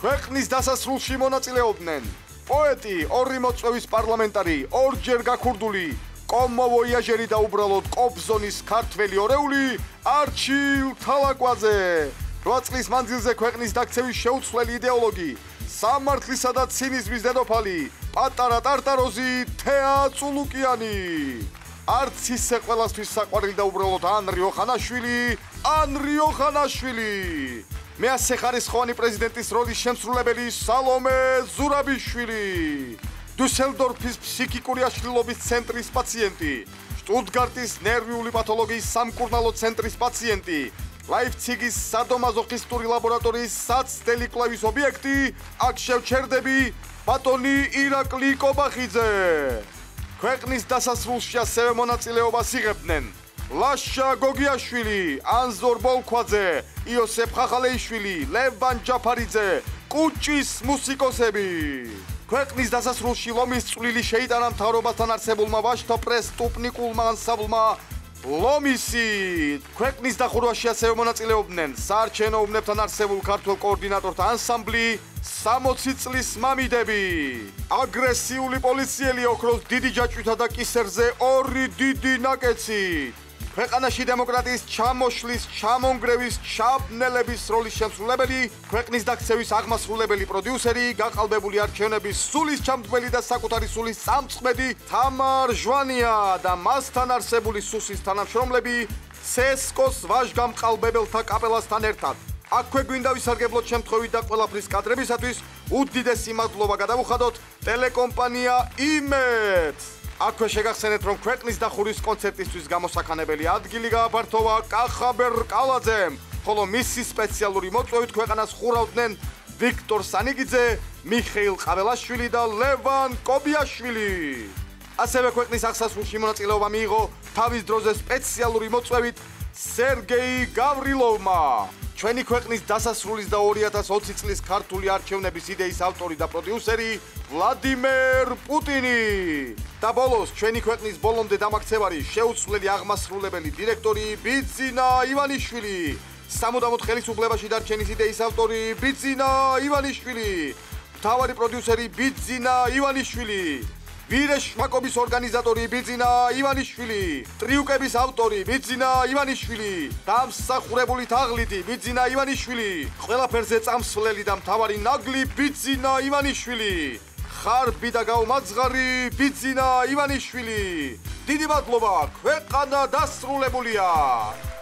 ქვეყნის დასასრულში მონაწილეობდნენ პოეტი, ორი მოწვევის პარლამენტარი, ორჯერ გაქურდული კომოვოიაჟერი და უბრალოდ კობზონის ქართველი ორეული არჩილ თალაკვაძე. 8 წლის მანძილზე ქვეყნის დაქცევის შეუცვლელი იდეოლოგი, სამართლისა და ცინიზმის დედოფალი, პატარა ტარტაროზი თეა წულუკიანი. არც ისე ყველასთვის საყვარელი და უბრალოდ ანრი ოხანაშვილი. მეასეხარისხოვანი პრეზიდენტის როლის შემსრულებელი სალომე ზურაბიშვილი. დუსელდორფის ფსიქიკური აშლილობის ცენტრის პაციენტი, შტუტგარტის ნერვიული პათოლოგიის სამკურნალო ცენტრის პაციენტი, ლაიფციგის სადომაზოხისტური ლაბორატორიის საცდელი კვლევის ობიექტი, აქ შევჩერდები ბატონი ირაკლი კობახიძე. ქვეყნის დასასრულში ასევე მონაწილეობას იღებდნენ ლაშა გოგიაშვილი, ანზორ ბოლქვაძე, იოსებ ხახალეიშვილი, ლევან ჯაფარიძე, კუჭის მუსიკოსები. ქვეყნის დასასრულში ლომის წვლილი შეიტანა მთავრობასთან არსებულმა ვაჟთა პრესტუპნიკულმა ანსამბლმა ლომისი. ქვეყნის დახურვაში ასევე მონაწილეობდნენ საარჩევნო უბნებთან არსებულ ქართველ კოორდინატორთა ანსამბლი 60 წლის მამიდები. აგრესიული პოლიციელი ოქროს დიდი ჯაჭვითა და კისერზე 2 დიდი ნაკეცი. ქვეყანაში დემოკრატიის ჩამოშლის, ჩამონგრევის, ჩაბნელების როლის შემსრულებელი, ქვეყნის დაქცევის აღმასრულებელი პროდიუსერი, გაყალბებული არჩევნების სულის ჩამდგმელი და საკუთარი სულის წამწყვეტი თამარ ჟვანია და მასთან არსებული სუსის თანამშრომლები ცესკოს ვაჟგამყალბებელთა კაპელასთან ერთად. აქვე გვინდა ვისარგებლოთ შემთხვევით და ყველაფრის კადრებისათვის უდიდესი მადლობა გადავუხადოთ ტელეკომპანია იმედს. აქვე შეგახსენეთ, რომ ქვეყნის დახურვის კონცერტისთვის გამოსახანებელი ადგილი გააფართოვა კახაბერ კალაძემ, ხოლო მისი სპეციალური მოწვევით ქვეყანას ხურავდნენ ვიქტორ სანიგიძე, მიხეილ ყაბელაშვილი და ლევან კობიაშვილი. ასევე ქვეყნის აღსასრულში მონაწილეობა მიიღო თავის დროზე სპეციალური მოწვევით სერგეი გავრილოვმა. ჩვენი ქვეყნის დასასრულის და 2020 წლის ქართული არჩევნების იდეის ავტორი და პროდიუსერი ვლადიმერ პუტინი. და ბოლოს ჩვენი ქვეყნის ბოლომდე დამაქცევარი შეუცვლელი აღმასრულებელი დირექტორი ბიძინა ივანიშვილი. სამუდამოდ ხელისუფლებაში დარჩენის იდეის ავტორი ბიძინა ივანიშვილი. მთავარი პროდიუსერი ბიძინა ივანიშვილი. ვირეშმაკობის ორგანიზატორი ბიძინა ივანიშვილი, ტრიუკების ავტორი ბიძინა ივანიშვილი, დამსახურებული თაღლითი ბიძინა ივანიშვილი, ყველაფერზე წამსვლელი და მთავარი ნაგლი ბიძინა ივანიშვილი, ხარბი და გაუმაძღარი ბიძინა ივანიშვილი. დიდი მადლობა, ქვეყანა დასრულებულია.